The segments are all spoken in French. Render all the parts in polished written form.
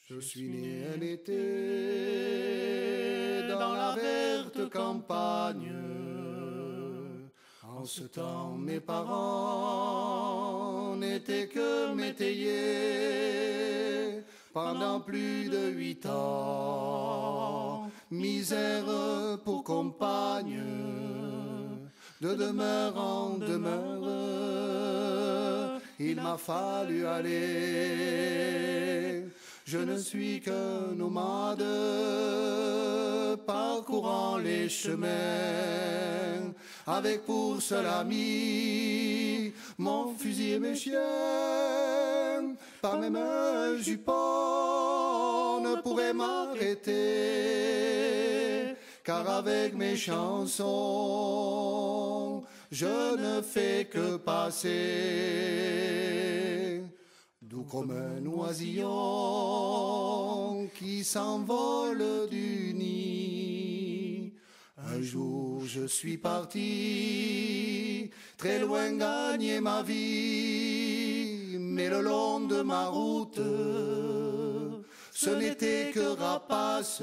Je suis né un été dans la verte campagne. En ce temps, mes parents n'étaient que métayers. Pendant plus de 8 ans, misère pour compagne, de demeure en demeure, il m'a fallu aller. Je ne suis qu'un nomade, parcourant les chemins, avec pour seul ami mon fusil et mes chiens. Pas même un jupon ne pourrait m'arrêter, car avec mes chansons, je ne fais que passer. Doux comme un oisillon qui s'envole du nid. Un jour je suis parti, très loin gagner ma vie, mais le long de ma route, ce n'était que rapace.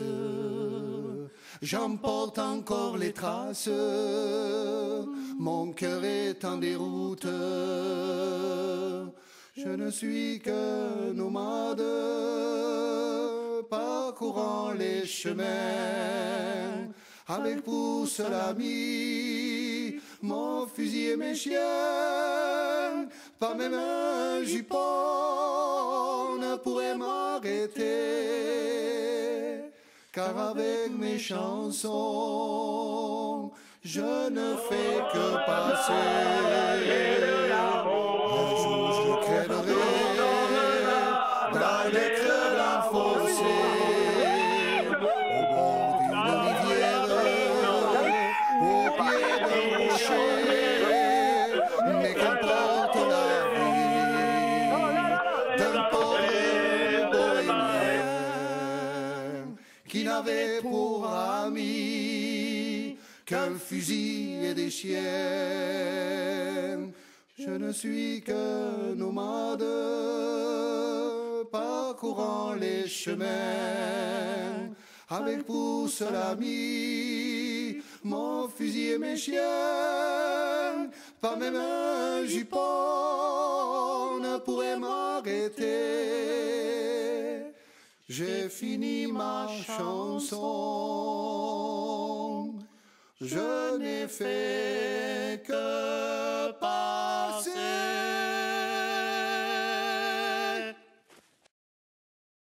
J'emporte encore les traces, mon cœur est en déroute. Je ne suis qu'un nomade, parcourant les chemins, avec pour seul ami mon fusil et mes chiens. Pas même un jupon ne pourrait m'arrêter, car avec mes chansons, je ne fais que passer. Un jour je crèverai dans les creux d'un fossé, au bord d'une rivière, au pied d'un rocher. Mais qu'importe la vie d'un pauvre bohémien qui n'avait pour ami qu'un fusil et des chiens. Je ne suis qu'un nomade, parcourant les chemins, avec pour seul ami mon fusil et mes chiens. Pas même un jupon ne pourrait m'arrêter. J'ai fini ma chanson, je n'ai fait que